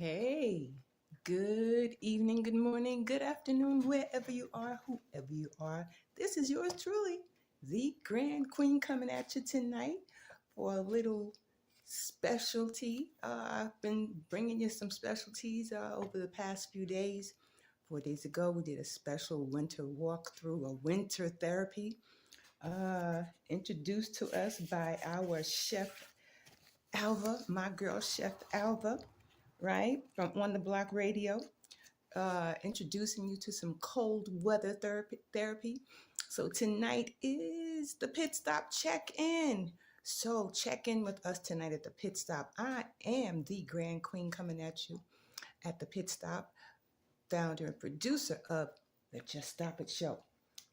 Hey, good evening, good morning, good afternoon, wherever you are, whoever you are. This is yours truly, the Grand Queen, coming at you tonight for a little specialty. I've been bringing you some specialties over the past few days. 4 days ago, we did a special winter walkthrough, a winter therapy, introduced to us by our chef Alva, my girl, Chef Alva, right, from On the Block Radio, introducing you to some cold weather therapy. So tonight is the pit stop check in. So check in with us tonight at the pit stop. I am the Grand Queen, coming at you at the pit stop, founder and producer of the Just Stop It show.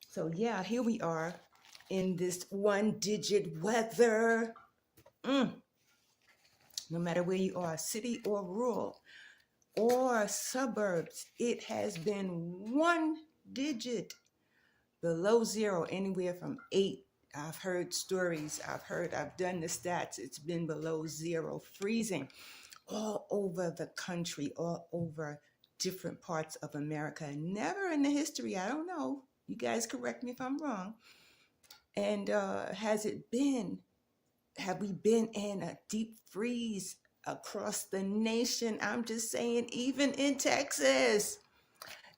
So yeah, here we are in this one digit weather. Mm. No matter where you are, city or rural or suburbs, it has been one digit below zero, anywhere from 8. I've heard stories, I've done the stats. It's been below zero, freezing all over the country, all over different parts of America. Never in the history, I don't know, you guys correct me if I'm wrong. And have we been in a deep freeze across the nation? I'm just saying, even in Texas,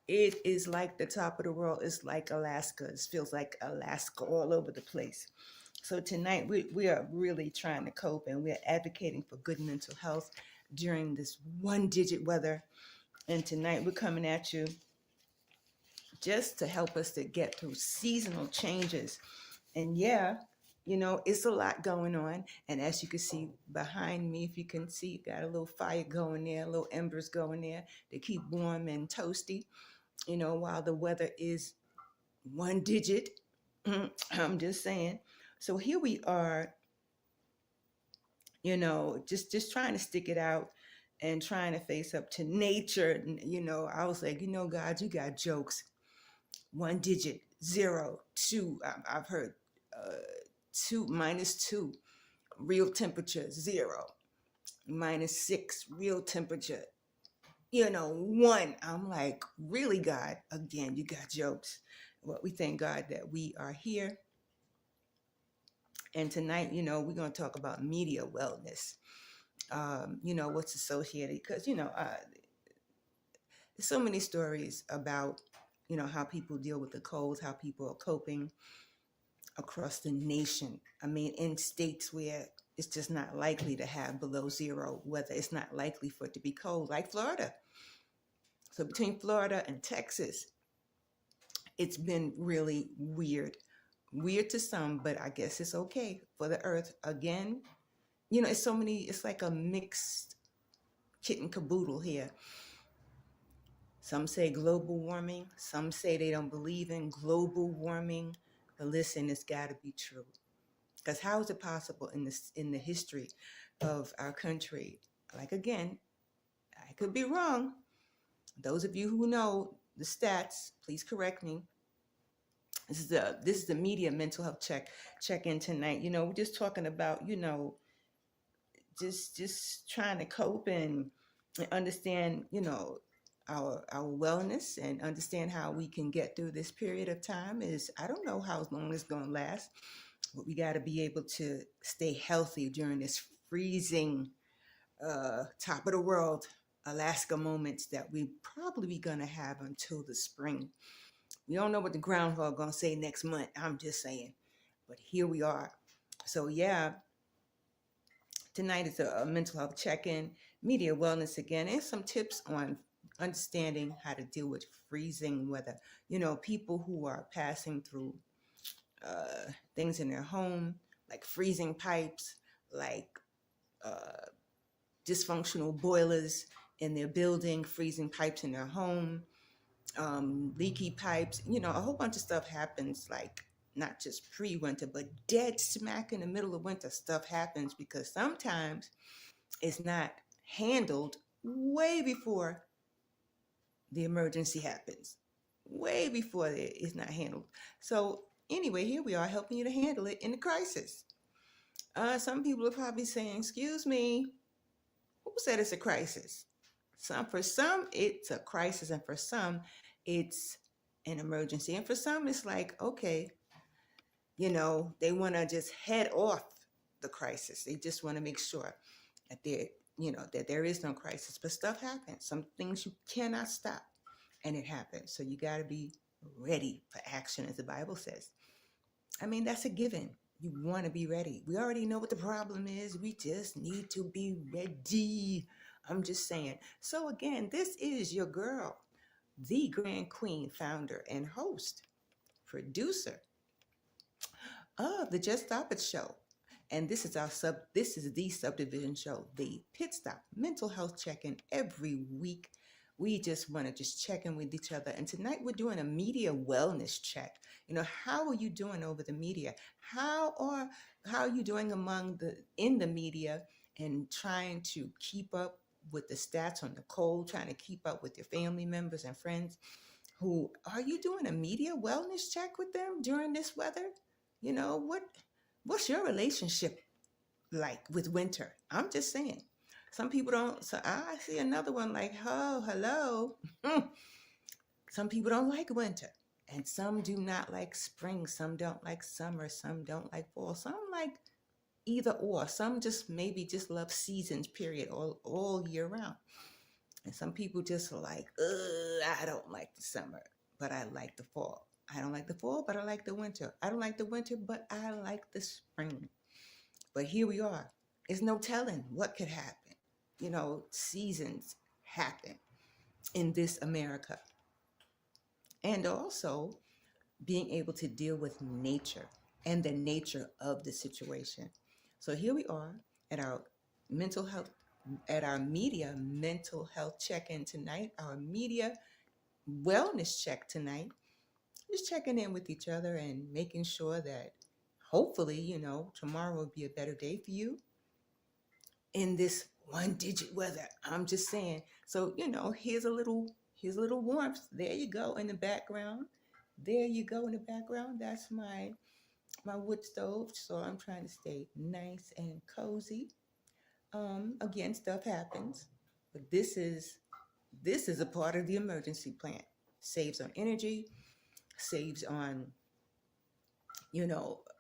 it is like the top of the world. It's like Alaska. It feels like Alaska all over the place. So tonight we are really trying to cope, and we're advocating for good mental health during this one digit weather. And tonight we're coming at you just to help us to get through seasonal changes. And yeah, it's a lot going on. And as you can see behind me, if you can see, got a little fire going there, little embers going there to keep warm and toasty, while the weather is one digit. I'm just saying. So here we are, just trying to stick it out and trying to face up to nature. I was like, God, you got jokes. One digit, 0, 2. I've heard 2, -2, real temperature, 0, -6, real temperature, 1. I'm like, really, God? Again, you got jokes. Well, we thank God that we are here. And tonight, we're going to talk about media wellness. What's associated, because, there's so many stories about, how people deal with the colds, how people are coping across the nation. I mean, in states where it's just not likely to have below zero weather, it's not likely for it to be cold, like Florida. So between Florida and Texas, it's been really weird. Weird to some, but I guess it's okay for the earth. Again, it's like a mixed kit and caboodle here. Some say global warming. Some say they don't believe in global warming. But listen, it's got to be true. Because how is it possible in the history of our country? Like, again, I could be wrong. Those of you who know the stats, please correct me. This is the media mental health check in tonight. We're just talking about, just trying to cope and understand, our wellness, and understand how we can get through this period of time. I don't know how long it's going to last, but we got to be able to stay healthy during this freezing top of the world Alaska moments that we probably going to have until the spring. We don't know what the groundhog going to say next month. I'm just saying, but here we are. So yeah, tonight is a mental health check-in, media wellness again, and some tips on understanding how to deal with freezing weather. People who are passing through things in their home, like freezing pipes, like dysfunctional boilers in their building, freezing pipes in their home, leaky pipes. A whole bunch of stuff happens, like not just pre-winter, but dead smack in the middle of winter, stuff happens because sometimes it's not handled way before the emergency happens, way before it's not handled. So anyway, here we are helping you to handle it in the crisis. Some people are probably saying, excuse me, who said it's a crisis? For some it's a crisis, and for some it's an emergency, and for some it's like, okay, they want to just head off the crisis. They just want to make sure that that there is no crisis. But stuff happens. Some things you cannot stop, and it happens. So you got to be ready for action, as the Bible says. I mean, that's a given. You want to be ready. We already know what the problem is. We just need to be ready. I'm just saying. So again, this is your girl, the Grand Queen, founder and host, producer of the Just Stop It show. And this is the subdivision show, the Pit Stop Mental Health Check-in every week. We just want to just check in with each other. And tonight we're doing a media wellness check. How are you doing over the media? How are you doing in the media, and trying to keep up with the stats on the cold, trying to keep up with your family members and friends? Who are you doing a media wellness check with them during this weather? What's your relationship like with winter? I'm just saying. Some people don't. So I see another one like, oh, hello. Some people don't like winter, and some do not like spring. Some don't like summer. Some don't like fall. Some like either or. Some maybe just love seasons, period, all year round. And some people just like, I don't like the summer, but I like the fall. I don't like the fall, but I like the winter. I don't like the winter, but I like the spring. But here we are. There's no telling what could happen. Seasons happen in this America. And also being able to deal with nature and the nature of the situation. So here we are at our media mental health check-in tonight, our media wellness check tonight. Just checking in with each other and making sure that hopefully, tomorrow will be a better day for you in this one digit weather. I'm just saying. So, here's a little warmth. There you go in the background. There you go in the background. That's my wood stove. So I'm trying to stay nice and cozy. Again, stuff happens, but this is a part of the emergency plan. Saves on energy, saves on,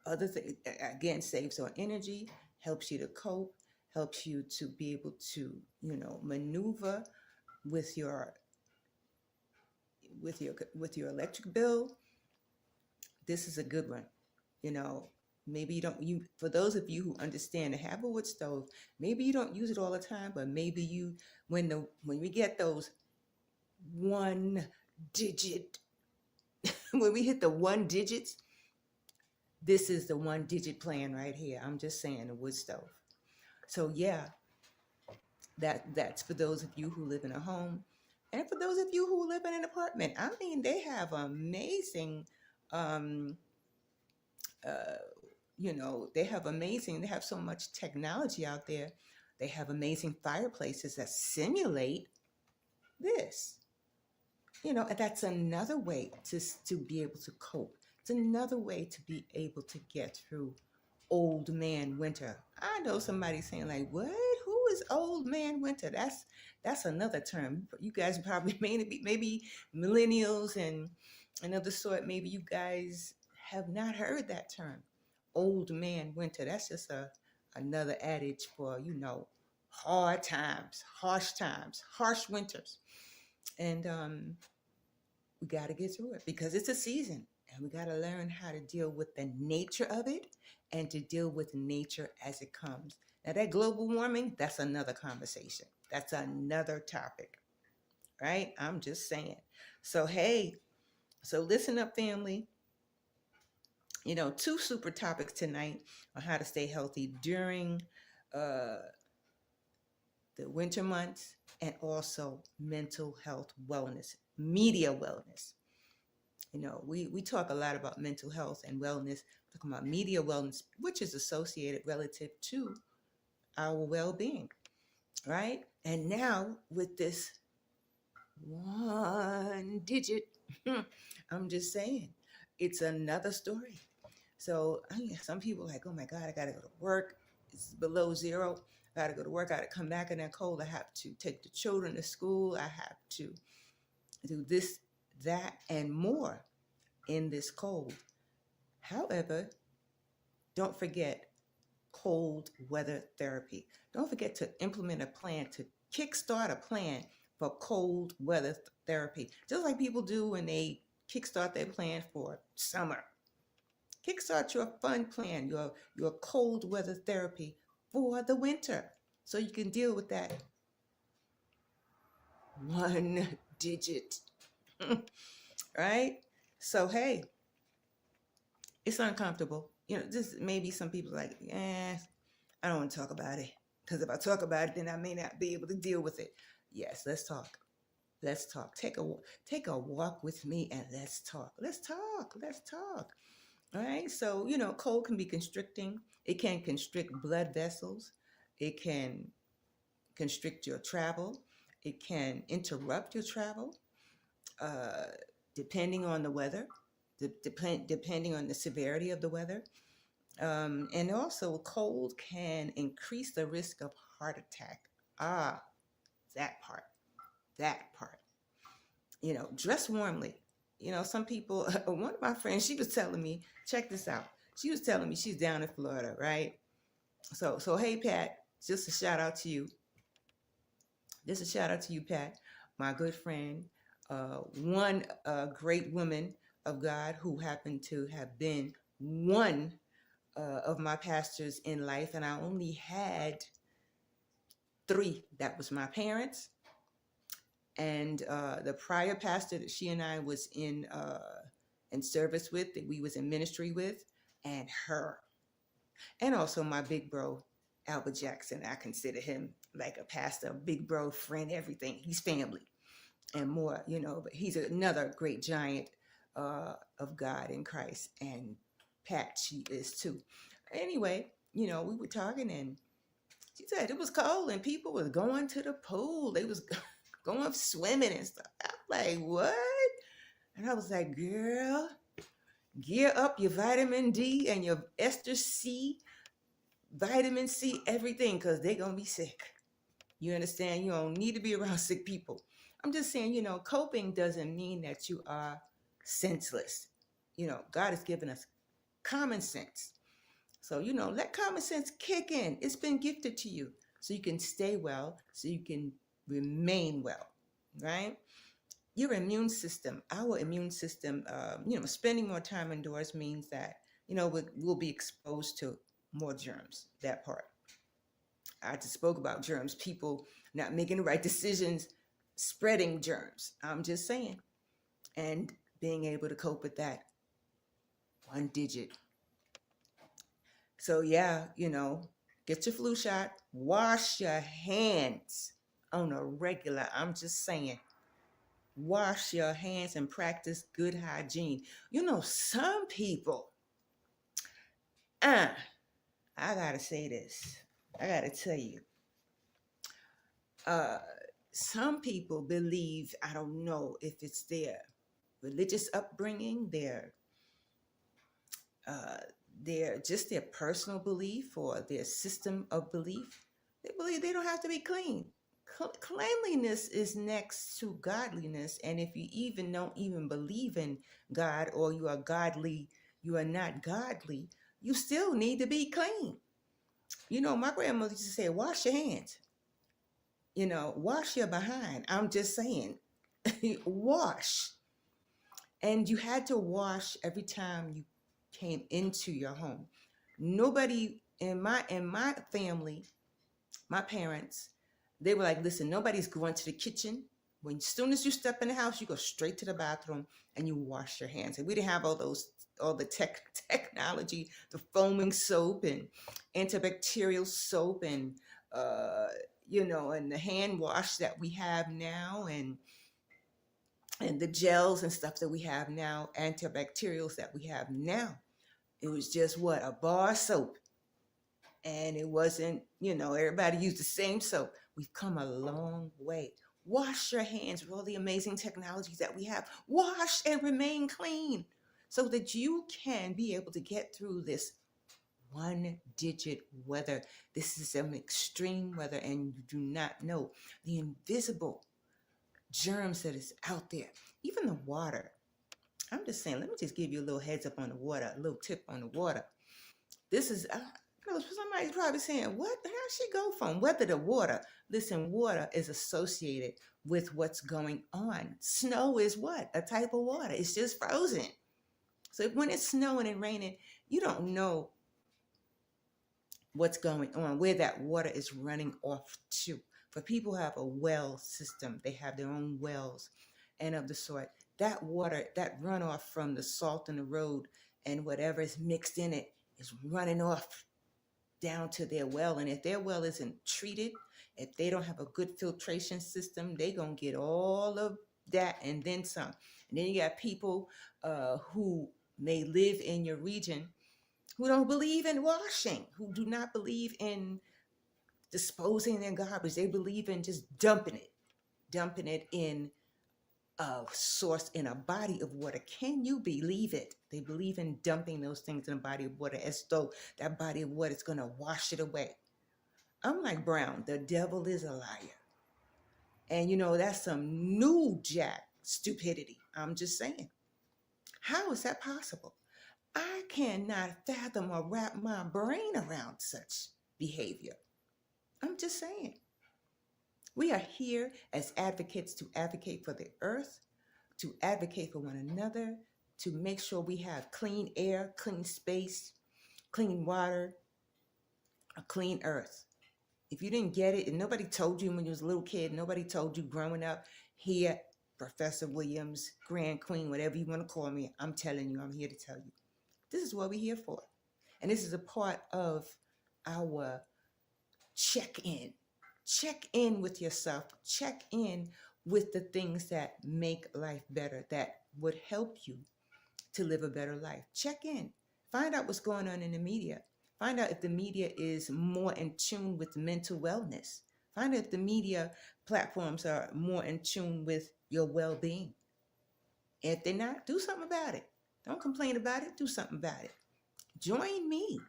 other things. Again, saves on energy, helps you to cope, helps you to be able to, maneuver with your electric bill. This is a good one. Maybe for those of you who understand to have a wood stove, maybe you don't use it all the time, but maybe when we get those one digit, when we hit the one digits, this is the one digit plan right here. I'm just saying, a wood stove. So yeah, that's for those of you who live in a home, and for those of you who live in an apartment. I mean, they have amazing, they have so much technology out there. They have amazing fireplaces that simulate this. And that's another way to be able to cope. It's another way to be able to get through old man winter. I know somebody saying like, what? Who is old man winter? That's another term. You guys probably maybe millennials and another sort. Maybe you guys have not heard that term, old man winter. That's just another adage for hard times, harsh winters, and we got to get through it because it's a season. And we got to learn how to deal with the nature of it and to deal with nature as it comes. Now, that global warming, that's another conversation. That's another topic, right? I'm just saying. So, hey, listen up, family. Two super topics tonight on how to stay healthy during the winter months, and also mental health wellness, media wellness. We talk a lot about mental health and wellness, talking about media wellness, which is associated relative to our well-being, right? And now with this one digit, I'm just saying, it's another story. So some people are like, oh my God, I got to go to work. It's below zero. I gotta go to work, I gotta come back in that cold, I have to take the children to school, I have to do this, that, and more in this cold. However, don't forget cold weather therapy. Don't forget to implement a plan, to kickstart a plan for cold weather therapy. Just like people do when they kickstart their plan for summer. Kickstart your fun plan, your cold weather therapy for the winter so you can deal with that one digit. Right? So, hey, it's uncomfortable. This maybe some people like, I don't want to talk about it. Because if I talk about it, then I may not be able to deal with it. Yes, let's talk. Let's talk. Take a walk with me and let's talk. Let's talk. Let's talk. All right. So, cold can be constricting. It can constrict blood vessels. It can constrict your travel. It can interrupt your travel, uh, depending on the weather, depending on the severity of the weather. And also, cold can increase the risk of heart attack. Ah, that part, that part. Dress warmly. Some people, one of my friends, she was telling me, check this out. She was telling me she's down in Florida, right? So hey, Pat, just a shout out to you. Just a shout out to you, Pat, my good friend, one great woman of God who happened to have been one of my pastors in life, and I only had three. That was my parents, and the prior pastor that she and I was in service with, that we was in ministry with, and her, and also my big bro Albert Jackson. I consider him like a pastor, big bro, friend, everything. He's family and more, but he's another great giant of God in Christ. And Pat, she is too. Anyway, we were talking, and she said it was cold and people was going to the pool. They was going swimming and stuff. I was like, what? And I was like, girl, gear up your vitamin D and your ester C, vitamin C, everything, because they're going to be sick. You understand? You don't need to be around sick people. I'm just saying, coping doesn't mean that you are senseless. God has given us common sense. So, let common sense kick in. It's been gifted to you so you can stay well, so you can remain well, right? Your immune system, our immune system, spending more time indoors means that, we'll be exposed to more germs, that part. I just spoke about germs, people not making the right decisions, spreading germs. I'm just saying. And being able to cope with that one digit. So yeah, get your flu shot, wash your hands on a regular. I'm just saying, wash your hands and practice good hygiene. Some people, I gotta say this. I gotta tell you, some people believe, I don't know if it's their religious upbringing, their personal belief or their system of belief. They believe they don't have to be clean. Cleanliness is next to godliness. And if you don't even believe in God, or you are godly, you are not godly, you still need to be clean. My grandmother used to say, wash your hands. Wash your behind. I'm just saying, wash. And you had to wash every time you came into your home. Nobody in my family, my parents, they were like, listen, nobody's going to the kitchen. As soon as you step in the house, you go straight to the bathroom and you wash your hands. And we didn't have all the technology, the foaming soap and antibacterial soap and and the hand wash that we have now, and the gels and stuff that we have now, antibacterials that we have now. It was just a bar soap. And it wasn't, everybody used the same soap. We've come a long way. Wash your hands with all the amazing technologies that we have. Wash and remain clean so that you can be able to get through this one digit weather. This is some extreme weather, and you do not know the invisible germs that is out there. Even the water. I'm just saying, let me just give you a little heads up on the water, a little tip on the water. This is, somebody's probably saying, what? How she go from weather to water? Listen, water is associated with what's going on. Snow is what? A type of water. It's just frozen. So when it's snowing and raining, you don't know what's going on, where that water is running off to. For people who have a well system, they have their own wells and of the sort. That water, that runoff from the salt in the road and whatever is mixed in it is running off down to their well. And if their well isn't treated, if they don't have a good filtration system, they gonna get all of that and then some. And then you got people who may live in your region who don't believe in washing, who do not believe in disposing their garbage. They believe in just dumping it in a source, in a body of water. Can you believe it? They believe in dumping those things in a body of water as though that body of water is going to wash it away. I'm like, Brown, the devil is a liar. And that's some new jack stupidity. I'm just saying. How is that possible? I cannot fathom or wrap my brain around such behavior. I'm just saying. We are here as advocates to advocate for the earth, to advocate for one another, to make sure we have clean air, clean space, clean water, a clean earth. If you didn't get it, and nobody told you when you was a little kid, nobody told you growing up, here, Professor Williams, Grand Queen, whatever you want to call me, I'm telling you, I'm here to tell you. This is what we're here for. And this is a part of our check-in. Check in with yourself. Check in with the things that make life better, that would help you to live a better life. Check in. Find out what's going on in the media. Find out if the media is more in tune with mental wellness. Find out if the media platforms are more in tune with your well-being. If they're not, do something about it. Don't complain about it. Do something about it. Join me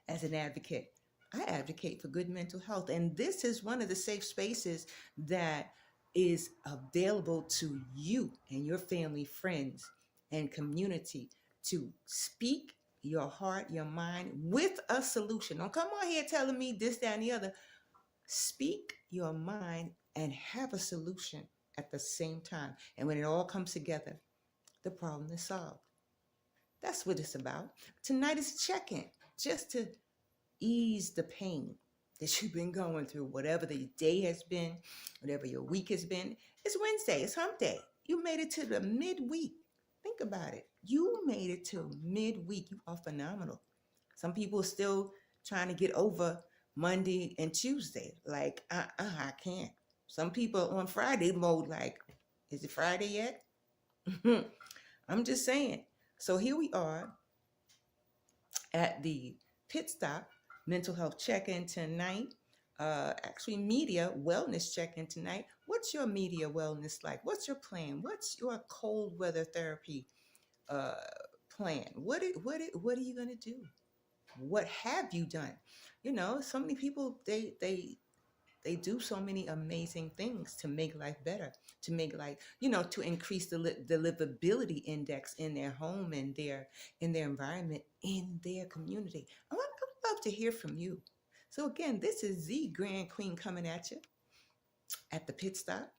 as an advocate. I advocate for good mental health. And this is one of the safe spaces that is available to you and your family, friends, and community to speak your heart, your mind with a solution. Don't come on here telling me this, that, and the other. Speak your mind and have a solution at the same time. And when it all comes together, the problem is solved. That's what it's about. Tonight is check-in, just to ease the pain that you've been going through, whatever the day has been, whatever your week has been. It's Wednesday, it's hump day. You made it to the midweek. Think about it. You made it to midweek. You are phenomenal. Some people are still trying to get over Monday and Tuesday. Like, I can't. Some people on Friday mode, like, is it Friday yet? I'm just saying. So here we are at the pit stop mental health check-in tonight. Actually, media wellness check-in tonight. What's your media wellness like? What's your plan? What's your cold weather therapy plan? What are you gonna do? What have you done? So many people they do so many amazing things to make life better, to make life, to increase the livability index in their home and in their environment, in their community. I would love to hear from you. So again, this is the Grand Queen coming at you at the pit stop.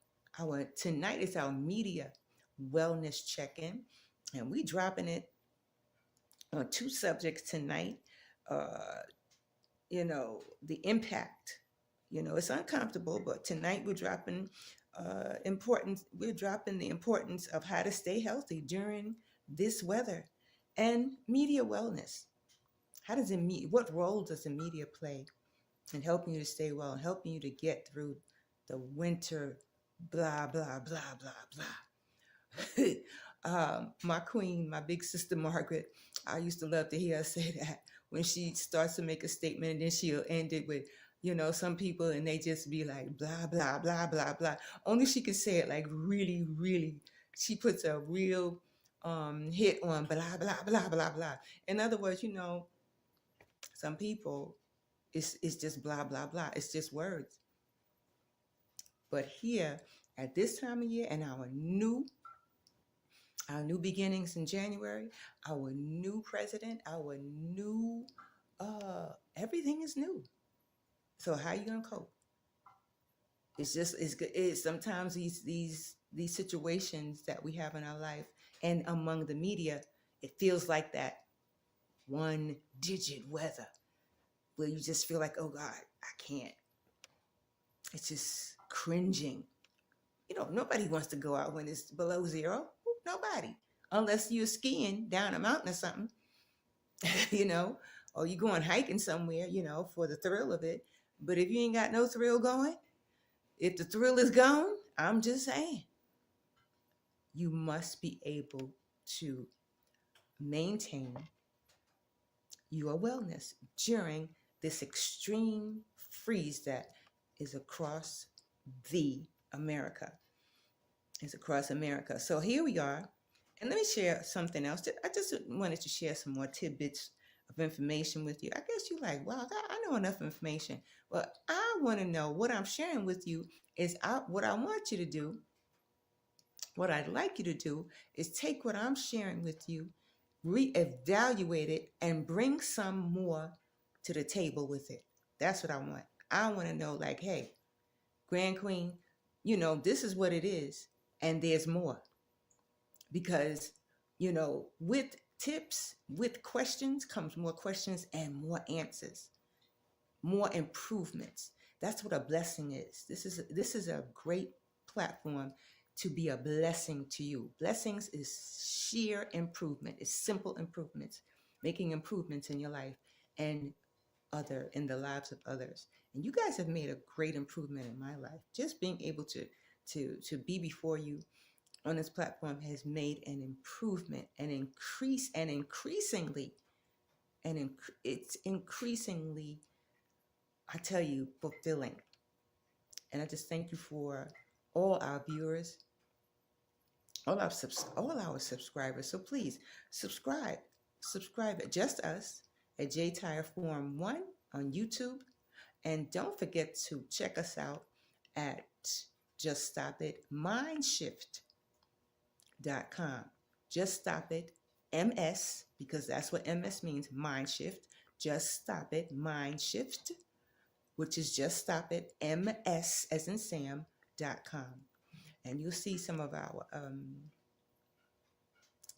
Tonight is our media wellness check-in, and we dropping it on two subjects tonight. The impact. It's uncomfortable, but tonight we're dropping We're dropping the importance of how to stay healthy during this weather, and media wellness. What role does the media play in helping you to stay well and helping you to get through the winter? Blah blah blah blah blah. My queen, my big sister Margaret, I used to love to hear her say that when she starts to make a statement and then she'll end it with, some people, and they just be like, blah, blah, blah, blah, blah. Only she can say it like really, really, she puts a real hit on blah, blah, blah, blah, blah. In other words, Some people, it's just blah, blah, blah. It's just words. But here, at this time of year and our new beginnings in January, our new president, our new everything is new. So how you gonna cope? It's just it's good. It's sometimes these situations that we have in our life and among the media, it feels like that one digit weather where you just feel like, oh God, I can't. It's just cringing. Nobody wants to go out when it's below zero. Nobody, unless you're skiing down a mountain or something, you know, or you going hiking somewhere, for the thrill of it. But if you ain't got no thrill going, if the thrill is gone, I'm just saying, you must be able to maintain your wellness during this extreme freeze that is across the America. Is across America. So here we are. And let me share something else. I just wanted to share some more tidbits of information with you. I guess you're like, wow, I know enough information. Well, I want to know what I'm sharing with you is what I want you to do. What I'd like you to do is take what I'm sharing with you, reevaluate it, and bring some more to the table with it. That's what I want. I want to know, like, hey, Grand Queen, this is what it is. And there's more. Because, with tips, with questions comes more questions and more answers, more improvements. That's what a blessing is. This is a great platform to be a blessing to you. Blessings is sheer improvement. It's simple improvements, making improvements in your life and in the lives of others. And you guys have made a great improvement in my life. Just being able to be before you on this platform has made an improvement, an increase, and increasingly, it's increasingly, I tell you, fulfilling. And I just thank you for all our viewers, all our subscribers. So please subscribe at Just Us at J Tire Forum 1 on YouTube. And don't forget to check us out at Just Stop It Mindshift.com. Just Stop It MS, because that's what MS means, Mind Shift. Just Stop It Mind Shift, which is Just Stop It MS as in Sam.com. And you'll see some of our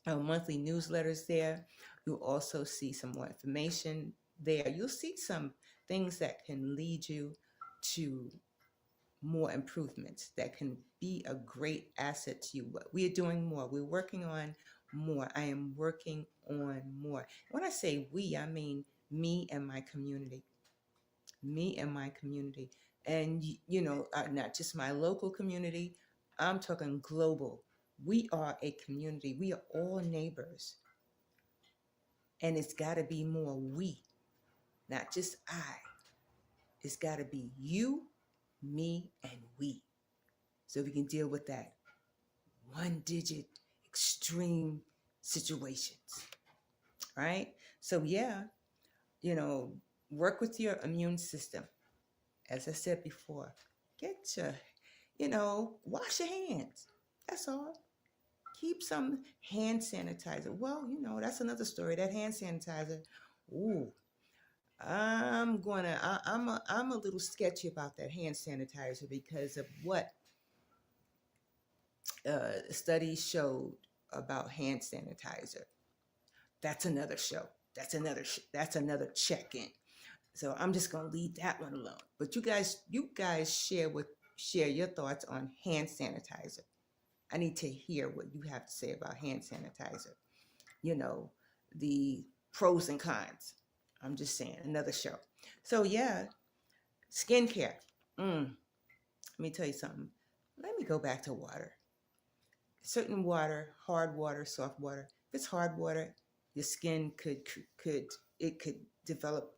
monthly newsletters there. You'll also see some more information there. You'll see some things that can lead you to more improvements that can be a great asset to you. But we are doing more. We're working on more. I am working on more. When I say we, I mean me and my community. Me and my community. And, not just my local community. I'm talking global. We are a community. We are all neighbors. And it's got to be more we, not just I. It's got to be you, me, and we. So we can deal with that one digit extreme situations. Right? So yeah, work with your immune system. As I said before, get your, wash your hands. That's all. Keep some hand sanitizer. Well, that's another story. That hand sanitizer. Ooh, I'm a little sketchy about that hand sanitizer because of what studies showed about hand sanitizer. That's another show. That's another check-in. So I'm just gonna leave that one alone. But you guys share your thoughts on hand sanitizer. I need to hear what you have to say about hand sanitizer. The pros and cons. I'm just saying, another show. So yeah, skincare. Let me tell you something. Let me go back to water. Certain water, hard water, soft water. If it's hard water, your skin could develop,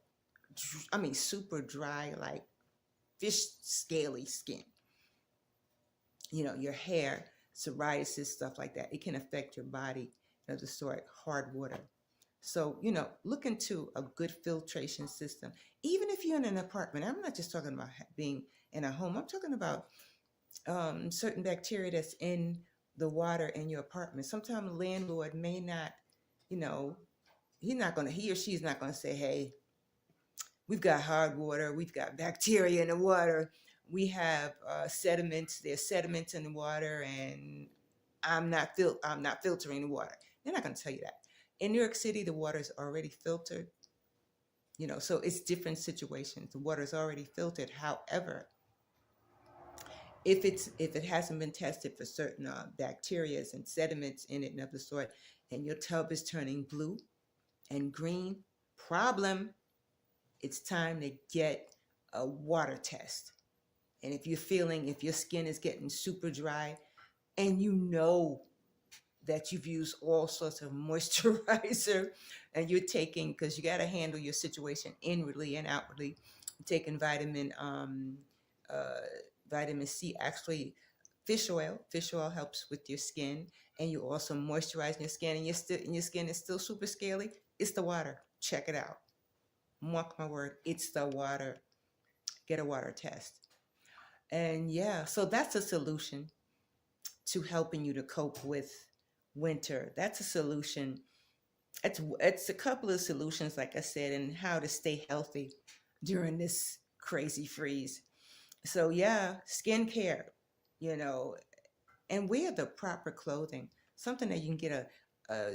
super dry, like fish scaly skin. Your hair, psoriasis, stuff like that. It can affect your body of the sort, hard water. So, look into a good filtration system. Even if you're in an apartment, I'm not just talking about being in a home, I'm talking about certain bacteria that's in the water in your apartment. Sometimes the landlord may not, you know, he or she's not going to say, hey, we've got hard water, we've got bacteria in the water, we have sediments, there's sediments in the water, and I'm not filtering the water. They're not going to tell you that. In New York City, the water is already filtered, so it's different situations. The water is already filtered. However, if it hasn't been tested for certain bacteria and sediments in it and of the sort, and your tub is turning blue and green, problem. It's time to get a water test. And if your skin is getting super dry, and that you've used all sorts of moisturizer, and you're taking, because you got to handle your situation inwardly and outwardly, taking uh, vitamin C, actually fish oil helps with your skin, and you also moisturizing your skin, and your skin is still super scaly. It's the water. Check it out. Mark my word, it's the water. Get a water test. And yeah, so that's a solution to helping you to cope with winter. That's a solution. It's a couple of solutions, like I said, and how to stay healthy during this crazy freeze. So yeah, skincare, you know, and wear the proper clothing. Something that you can get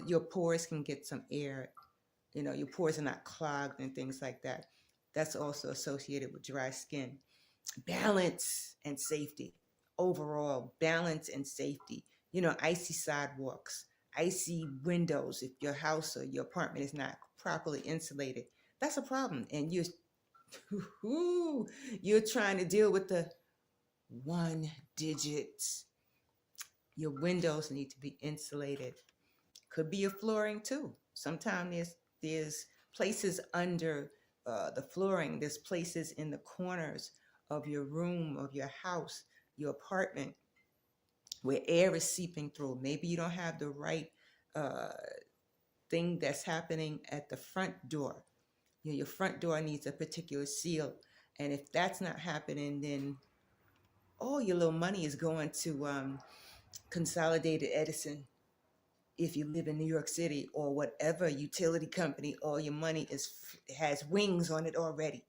your pores can get some air. Your pores are not clogged and things like that. That's also associated with dry skin. Balance and safety. Overall, balance and safety. Icy sidewalks, icy windows. If your house or your apartment is not properly insulated, that's a problem. And you're trying to deal with the one digits. Your windows need to be insulated. Could be your flooring too. Sometimes there's places under the flooring. There's places in the corners of your room, of your house, your apartment, where air is seeping through. Maybe you don't have the right uh, thing that's happening at the front door. Your front door needs a particular seal. And if that's not happening, then all your little money is going to Consolidated Edison. If you live in New York City, or whatever utility company, all your money has wings on it already.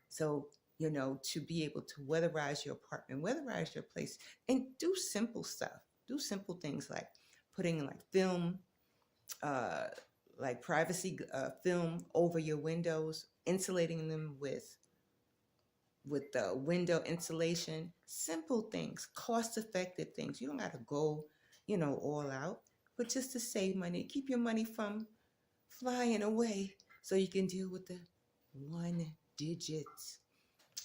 So, to be able to weatherize your apartment, weatherize your place, and do simple stuff. Do simple things like putting like film, uh, like privacy film over your windows, insulating them with the window insulation. Simple things, cost-effective things. You don't got to go, all out, but just to save money, keep your money from flying away, so you can deal with the one digits,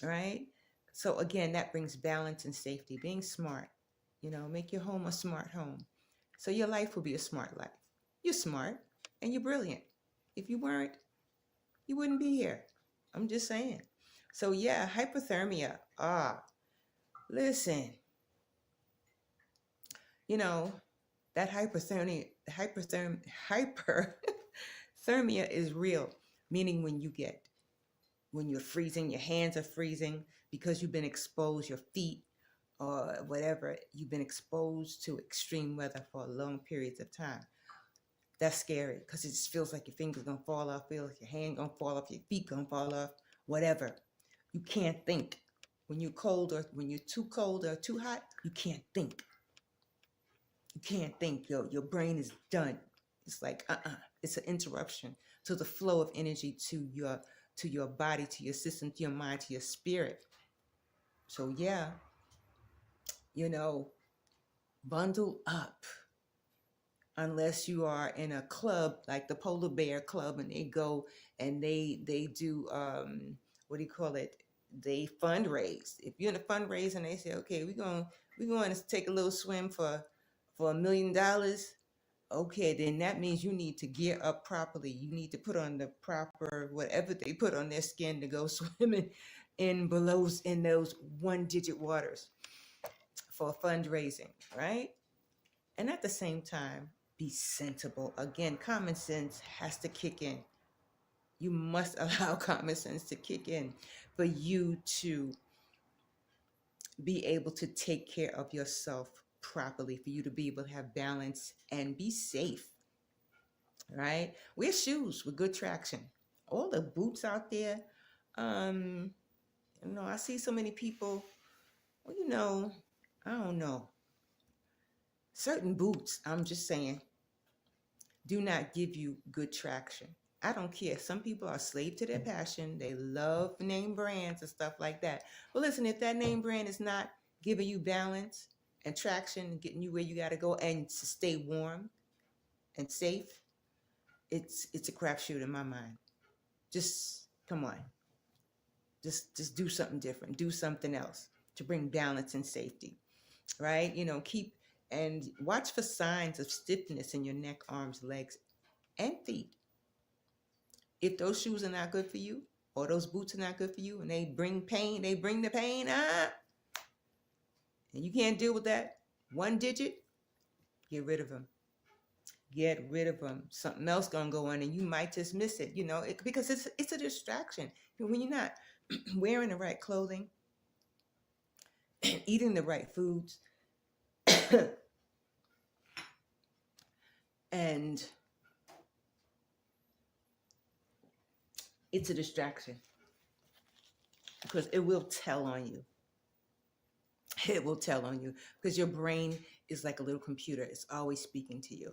right? So again, that brings balance and safety. Being smart, make your home a smart home, so your life will be a smart life. You're smart and you're brilliant. If you weren't, you wouldn't be here. I'm just saying. So yeah, hypothermia. Listen, you know, that hyperthermia is real, meaning when you're freezing, your hands are freezing because you've been exposed, your feet or whatever, you've been exposed to extreme weather for long periods of time. That's scary because it just feels like your fingers gonna fall off, feels like your hand gonna fall off, your feet gonna fall off, whatever. You can't think. When you're cold, or when you're too cold or too hot, you can't think. You can't think. Your brain is done. It's like it's an interruption to the flow of energy to your body, to your system, to your mind, to your spirit. So yeah, you know, bundle up. Unless you are in a club like the Polar Bear Club, and they go and they do what do you call it? They fundraise. If you're in a fundraiser and they say, okay, we're going to take a little swim for $1 million. Okay, then that means you need to gear up properly. You need to put on the proper whatever they put on their skin to go swimming in those one digit waters for fundraising, right? And at the same time, be sensible. Again, common sense has to kick in. You must allow common sense to kick in for you to be able to take care of yourself properly, for you to be able to have balance and be safe, right? Wear shoes with good traction. All the boots out there, um, I see so many people, well, I don't know, certain boots, I'm just saying, do not give you good traction. I don't care. Some people are slave to their passion. They love name brands and stuff like that. But listen, if that name brand is not giving you balance and traction and getting you where you got to go and to stay warm and safe, it's a crapshoot in my mind. Just come on. Just do something different. Do something else to bring balance and safety, right? Keep and watch for signs of stiffness in your neck, arms, legs, and feet. If those shoes are not good for you, or those boots are not good for you, and they bring pain, and you can't deal with that one digit, get rid of them. Get rid of them. Something else gonna go on, and you might just miss it. Because it's a distraction. When you're not wearing the right clothing, eating the right foods, and it's a distraction because it will tell on you. It will tell on you because your brain is like a little computer. It's always speaking to you.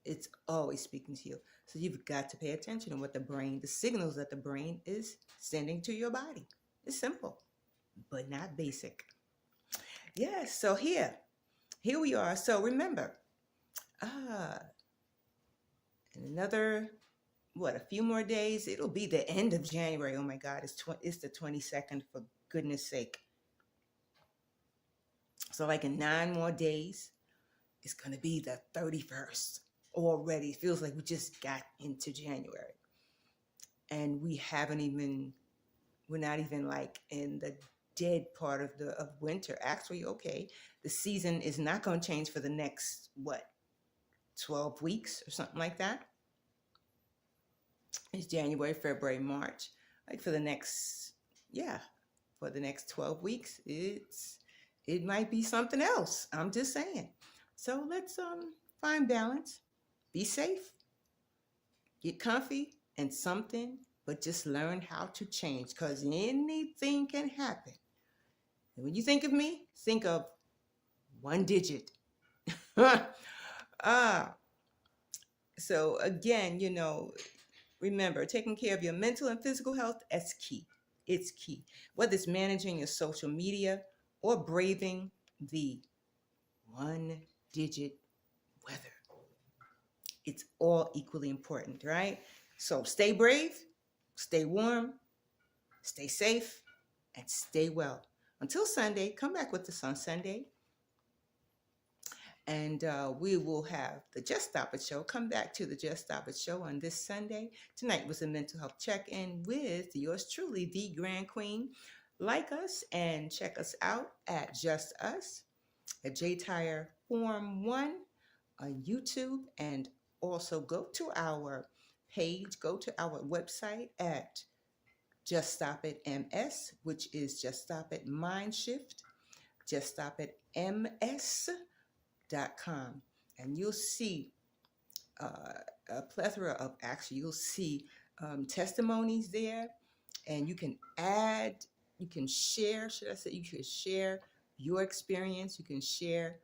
It's always speaking to you. So you've got to pay attention to what the signals that the brain is sending to your body. It's simple, but not basic. Yes, so here we are. So remember, in another, a few more days, it'll be the end of January. Oh my God, it's the 22nd, for goodness sake. So like in 9 more days, it's going to be the 31st already. It feels like we just got into January. And we're not even like in the dead part of winter. Actually, okay, the season is not going to change for the next, 12 weeks or something like that. It's January, February, March. Like for the next 12 weeks, it might be something else. I'm just saying. So let's find balance, be safe, get comfy and something, but just learn how to change, because anything can happen. And when you think of me, think of one digit. So again, remember, taking care of your mental and physical health is key. It's key. Whether it's managing your social media or braving the one digit weather. It's all equally important, right? So stay brave, stay warm, stay safe, and stay well. Until Sunday, come back with us on Sunday. And we will have the Just Stop It show. Come back to the Just Stop It show on this Sunday. Tonight was a mental health check-in with yours truly, the Grand Queen. Like us and check us out at Just Us, at J-Tire Forum 1 on YouTube. And also go to our page, go to our website at Just Stop It MS, which is Just Stop It Mind Shift, Just Stop It MS.com, and you'll see a plethora of you'll see testimonies there, and you can share, you can share your experience, you can share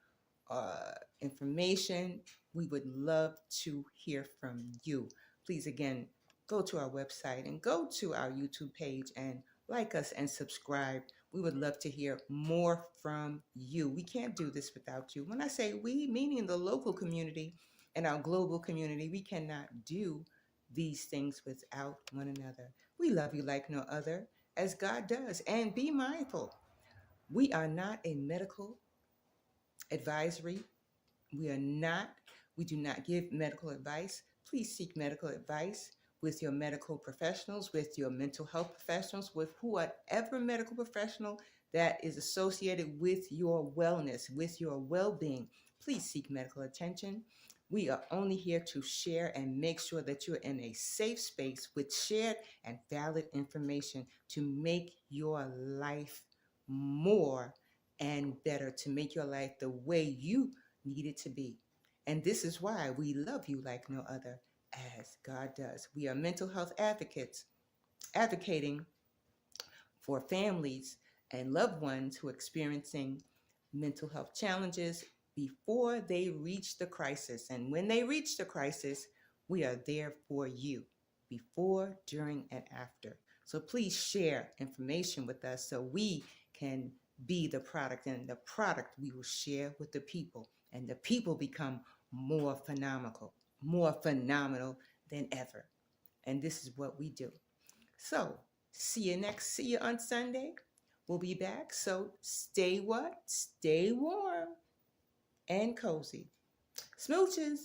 information. We would love to hear from you. Please, again, go to our website and go to our YouTube page and like us and subscribe. We would love to hear more from you. We can't do this without you. When I say we, meaning the local community and our global community, we cannot do these things without one another. We love you like no other, as God does. And be mindful, we are not a medical advisory. We do not give medical advice. Please seek medical advice with your medical professionals, with your mental health professionals, with whatever medical professional that is associated with your wellness, with your well-being. Please seek medical attention. We are only here to share and make sure that you're in a safe space with shared and valid information to make your life more and better, to make your life the way you need it to be. And this is why we love you like no other, as God does. We are mental health advocates, advocating for families and loved ones who are experiencing mental health challenges before they reach the crisis. And when they reach the crisis, we are there for you before, during, and after. So please share information with us so we can be the product, and the product we will share with the people, and the people become more phenomenal than ever. And this is what we do. So see you on Sunday. We'll be back. So stay what? Stay warm and cozy. Smooches.